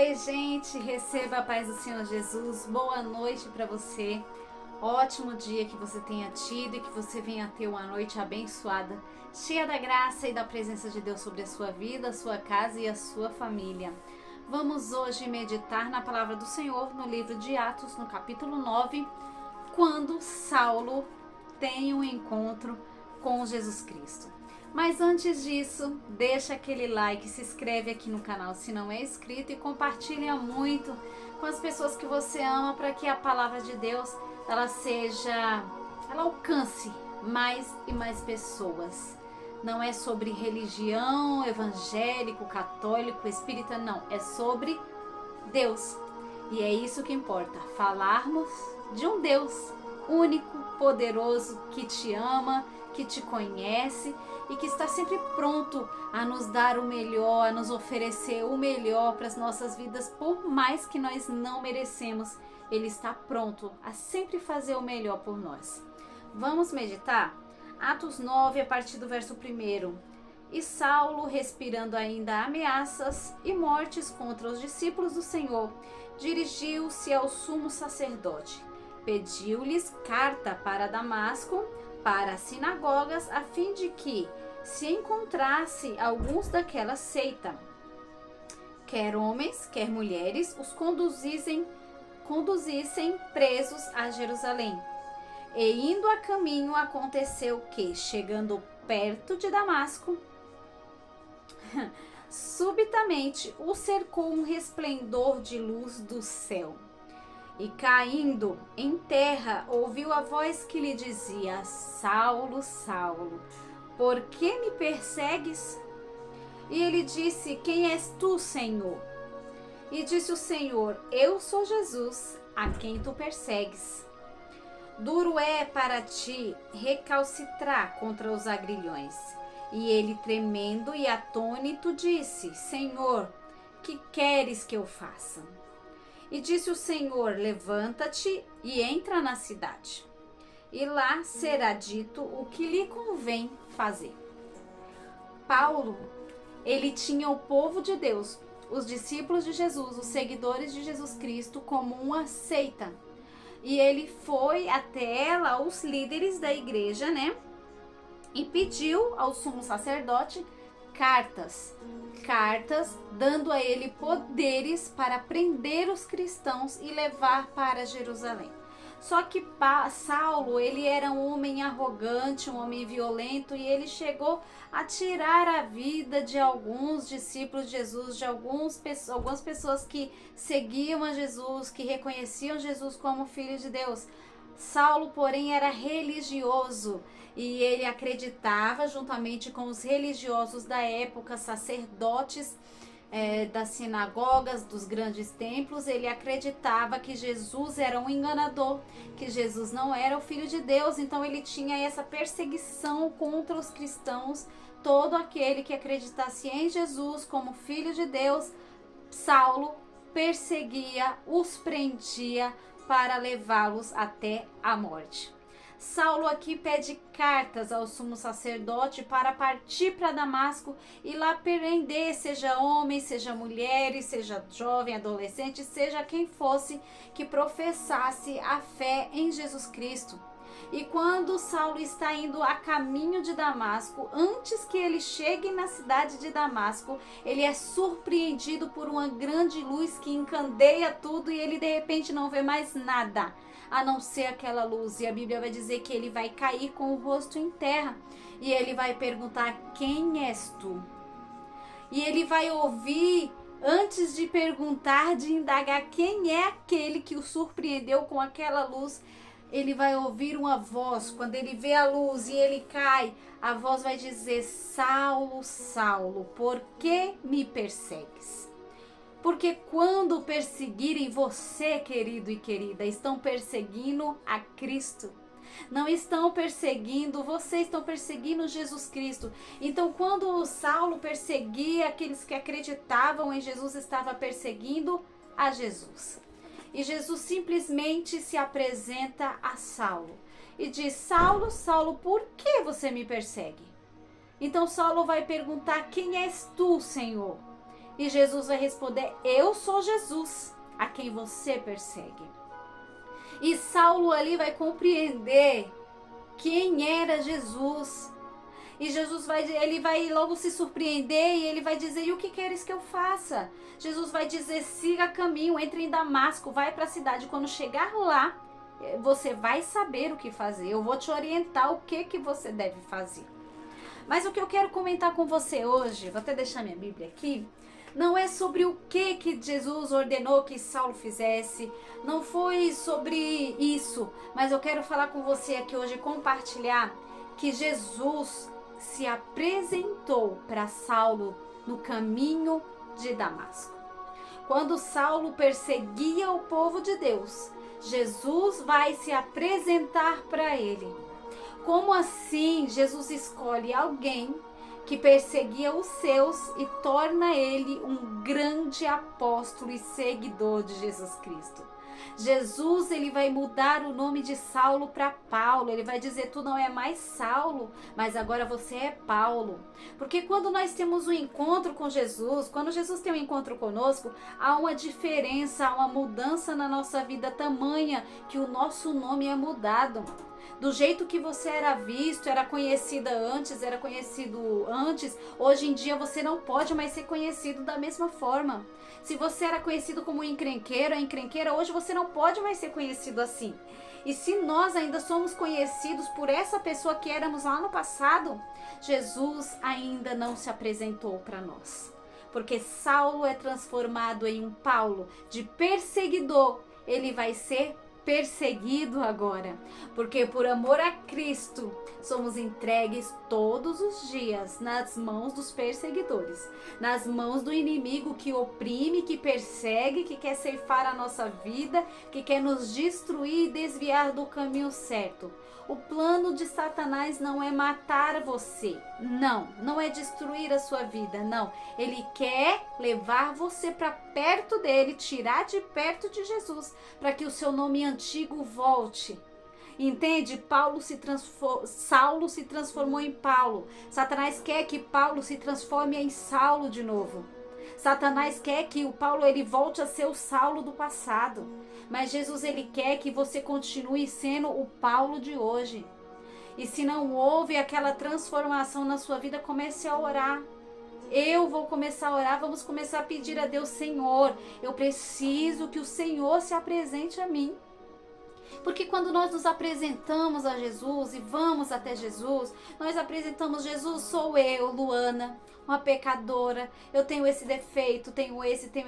Oi, gente, receba a paz do Senhor Jesus. Boa noite para você. Ótimo dia que você tenha tido e que você venha ter uma noite abençoada, cheia da graça e da presença de Deus sobre a sua vida, a sua casa e a sua família. Vamos hoje meditar na palavra do Senhor no livro de Atos, no capítulo 9, quando Saulo tem um encontro com Jesus Cristo. Mas antes disso, deixa aquele like, se inscreve aqui no canal se não é inscrito e compartilha muito com as pessoas que você ama para que a palavra de Deus ela alcance mais e mais pessoas. Não é sobre religião, evangélico, católico, espírita, não. É sobre Deus. E é isso que importa, falarmos de um Deus único, poderoso, que te ama, que te conhece e que está sempre pronto a nos dar o melhor, a nos oferecer o melhor para as nossas vidas, por mais que nós não merecemos. Ele está pronto a sempre fazer o melhor por nós. Vamos meditar? Atos 9, a partir do verso 1. E Saulo, respirando ainda ameaças e mortes contra os discípulos do Senhor, dirigiu-se ao sumo sacerdote. Pediu-lhes carta para Damasco, para as sinagogas, a fim de que, se encontrasse alguns daquela seita, quer homens, quer mulheres, os conduzissem presos a Jerusalém. E indo a caminho, aconteceu que, chegando perto de Damasco, subitamente o cercou um resplendor de luz do céu. E caindo em terra, ouviu a voz que lhe dizia: Saulo, Saulo, por que me persegues? E ele disse: Quem és tu, Senhor? E disse o Senhor: Eu sou Jesus, a quem tu persegues. Duro é para ti recalcitrar contra os agrilhões. E ele, tremendo e atônito, disse: Senhor, que queres que eu faça? E disse o Senhor: Levanta-te e entra na cidade, e lá será dito o que lhe convém fazer. Paulo, ele tinha o povo de Deus, os discípulos de Jesus, os seguidores de Jesus Cristo, como uma seita. E ele foi até ela, os líderes da igreja, né? E pediu ao sumo sacerdote cartas, dando a ele poderes para prender os cristãos e levar para Jerusalém. Só que Saulo, ele era um homem arrogante, um homem violento, e ele chegou a tirar a vida de alguns discípulos de Jesus, de algumas pessoas que seguiam a Jesus, que reconheciam Jesus como Filho de Deus. Saulo, porém, era religioso e ele acreditava, juntamente com os religiosos da época, sacerdotes das sinagogas, dos grandes templos, ele acreditava que Jesus era um enganador, que Jesus não era o Filho de Deus. Então ele tinha essa perseguição contra os cristãos. Todo aquele que acreditasse em Jesus como Filho de Deus, Saulo perseguia, os prendia para levá-los até a morte. Saulo aqui pede cartas ao sumo sacerdote para partir para Damasco e lá prender, seja homem, seja mulheres, seja jovem, adolescente, seja quem fosse que professasse a fé em Jesus Cristo. E quando Saulo está indo a caminho de Damasco, antes que ele chegue na cidade de Damasco, ele é surpreendido por uma grande luz que encandeia tudo e ele de repente não vê mais nada a não ser aquela luz. E a Bíblia vai dizer que ele vai cair com o rosto em terra e ele vai perguntar: quem és tu? E ele vai ouvir, antes de perguntar, de indagar quem é aquele que o surpreendeu com aquela luz, ele vai ouvir uma voz. Quando ele vê a luz e ele cai, a voz vai dizer: Saulo, Saulo, por que me persegues? Porque quando perseguirem você, querido e querida, estão perseguindo a Cristo. Não estão perseguindo você, estão perseguindo Jesus Cristo. Então, quando Saulo perseguia aqueles que acreditavam em Jesus, estava perseguindo a Jesus. E Jesus simplesmente se apresenta a Saulo e diz: Saulo, Saulo, por que você me persegue? Então Saulo vai perguntar: quem és tu, Senhor? E Jesus vai responder: eu sou Jesus, a quem você persegue. E Saulo ali vai compreender quem era Jesus. E Jesus ele vai logo se surpreender e ele vai dizer: e o que queres que eu faça? Jesus vai dizer: siga caminho, entre em Damasco, vai para a cidade. Quando chegar lá, você vai saber o que fazer. Eu vou te orientar o que você deve fazer. Mas o que eu quero comentar com você hoje, vou até deixar minha Bíblia aqui, não é sobre o que Jesus ordenou que Saulo fizesse, não foi sobre isso, mas eu quero falar com você aqui hoje, compartilhar que Jesus se apresentou para Saulo no caminho de Damasco. Quando Saulo perseguia o povo de Deus, Jesus vai se apresentar para ele. Como assim Jesus escolhe alguém que perseguia os seus e torna ele um grande apóstolo e seguidor de Jesus Cristo? Jesus, ele vai mudar o nome de Saulo para Paulo. Ele vai dizer: tu não é mais Saulo, mas agora você é Paulo. Porque quando nós temos um encontro com Jesus, quando Jesus tem um encontro conosco, há uma diferença, há uma mudança na nossa vida tamanha que o nosso nome é mudado. Do jeito que você era visto, era conhecido antes, hoje em dia você não pode mais ser conhecido da mesma forma. Se você era conhecido como encrenqueira, hoje você não pode mais ser conhecido assim. E se nós ainda somos conhecidos por essa pessoa que éramos lá no passado, Jesus ainda não se apresentou para nós. Porque Saulo é transformado em um Paulo, de perseguidor, ele vai ser perseguido agora, porque por amor a Cristo somos entregues todos os dias nas mãos dos perseguidores, nas mãos do inimigo que oprime, que persegue, que quer ceifar a nossa vida, que quer nos destruir e desviar do caminho certo. O plano de Satanás não é matar você, não é destruir a sua vida, não. Ele quer levar você para perto dele, tirar de perto de Jesus, para que o seu nome antigo volte. Entende? Saulo se transformou em Paulo. Satanás quer que Paulo se transforme em Saulo de novo. Satanás quer que o Paulo ele volte a ser o Saulo do passado. Mas Jesus ele quer que você continue sendo o Paulo de hoje. E se não houve aquela transformação na sua vida, comece a orar. Eu vou começar a orar, vamos começar a pedir a Deus: Senhor, eu preciso que o Senhor se apresente a mim. Porque quando nós nos apresentamos a Jesus e vamos até Jesus, nós apresentamos: Jesus, sou eu, Luana, uma pecadora, eu tenho esse defeito, tenho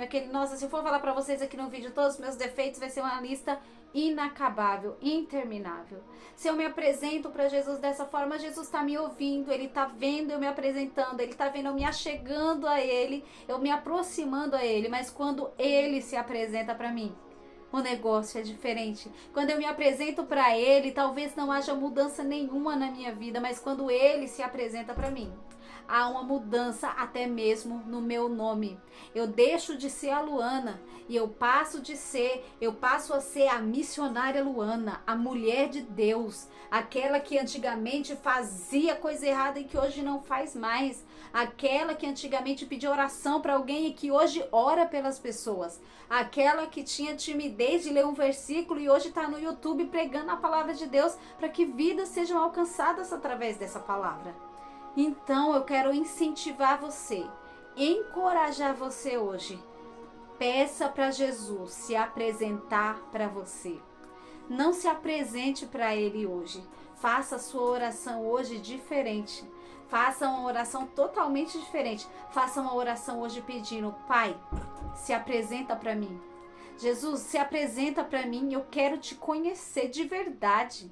aquele. Nossa, se eu for falar para vocês aqui no vídeo todos os meus defeitos, vai ser uma lista inacabável, interminável. Se eu me apresento para Jesus dessa forma, Jesus está me ouvindo, Ele está vendo eu me apresentando, Ele está vendo eu me achegando a Ele, eu me aproximando a Ele. Mas quando Ele se apresenta para mim, o negócio é diferente. Quando eu me apresento para Ele, talvez não haja mudança nenhuma na minha vida, mas quando Ele se apresenta para mim, há uma mudança até mesmo no meu nome. Eu deixo de ser a Luana e eu passo a ser a missionária Luana, a mulher de Deus, aquela que antigamente fazia coisa errada e que hoje não faz mais, aquela que antigamente pedia oração para alguém e que hoje ora pelas pessoas, aquela que tinha timidez de ler um versículo e hoje está no YouTube pregando a palavra de Deus para que vidas sejam alcançadas através dessa palavra. Então eu quero incentivar você, encorajar você hoje. Peça para Jesus se apresentar para você. Não se apresente para Ele hoje. Faça a sua oração hoje diferente. Faça uma oração totalmente diferente. Faça uma oração hoje pedindo: Pai, se apresenta para mim. Jesus, se apresenta para mim. Eu quero te conhecer de verdade.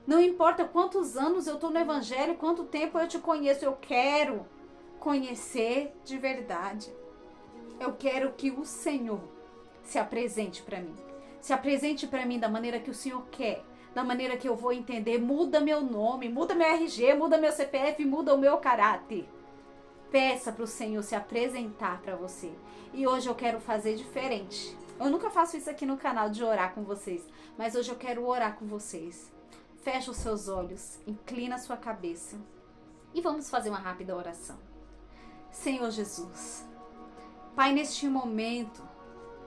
Não importa quantos anos eu estou no Evangelho, quanto tempo eu te conheço, eu quero conhecer de verdade. Eu quero que o Senhor se apresente para mim. Se apresente para mim da maneira que o Senhor quer, da maneira que eu vou entender. Muda meu nome, muda meu RG, muda meu CPF, muda o meu caráter. Peça para o Senhor se apresentar para você. E hoje eu quero fazer diferente. Eu nunca faço isso aqui no canal de orar com vocês, mas hoje eu quero orar com vocês. Feche os seus olhos, inclina a sua cabeça e vamos fazer uma rápida oração. Senhor Jesus, Pai, neste momento,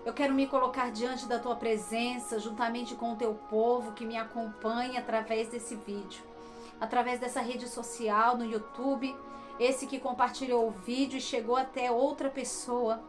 eu quero me colocar diante da tua presença, juntamente com o teu povo que me acompanha através desse vídeo, através dessa rede social no YouTube, esse que compartilhou o vídeo e chegou até outra pessoa.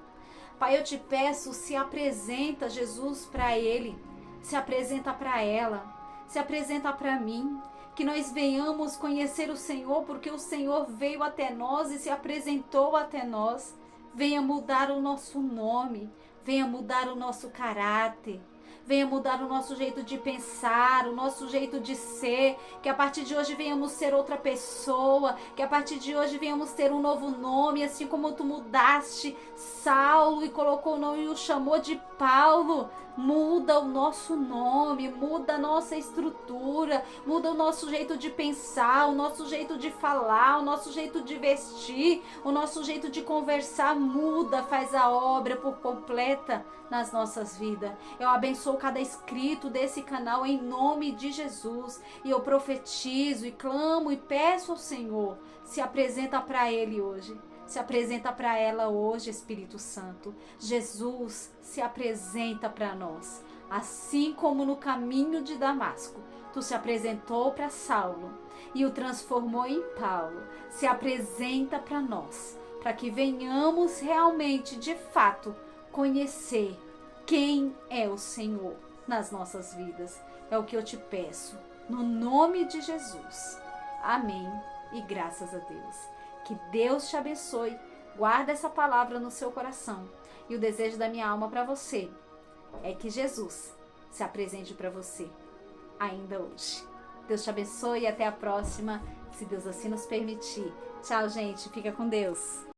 Pai, eu te peço, se apresenta, Jesus, para ele, se apresenta para ela, se apresenta para mim, que nós venhamos conhecer o Senhor, porque o Senhor veio até nós e se apresentou até nós. Venha mudar o nosso nome, venha mudar o nosso caráter, venha mudar o nosso jeito de pensar, o nosso jeito de ser, que a partir de hoje venhamos ser outra pessoa, que a partir de hoje venhamos ter um novo nome, assim como tu mudaste Saulo e colocou o nome e o chamou de Paulo. Muda o nosso nome, muda a nossa estrutura, muda o nosso jeito de pensar, o nosso jeito de falar, o nosso jeito de vestir, o nosso jeito de conversar, muda, faz a obra por completa nas nossas vidas. Eu abençoo cada inscrito desse canal em nome de Jesus e eu profetizo e clamo e peço ao Senhor, se apresenta para ele hoje. Se apresenta para ela hoje, Espírito Santo. Jesus se apresenta para nós. Assim como no caminho de Damasco, tu se apresentou para Saulo e o transformou em Paulo. Se apresenta para nós, para que venhamos realmente, de fato, conhecer quem é o Senhor nas nossas vidas. É o que eu te peço, no nome de Jesus. Amém e graças a Deus. Que Deus te abençoe, guarda essa palavra no seu coração. E o desejo da minha alma para você é que Jesus se apresente para você ainda hoje. Deus te abençoe e até a próxima, se Deus assim nos permitir. Tchau, gente. Fica com Deus.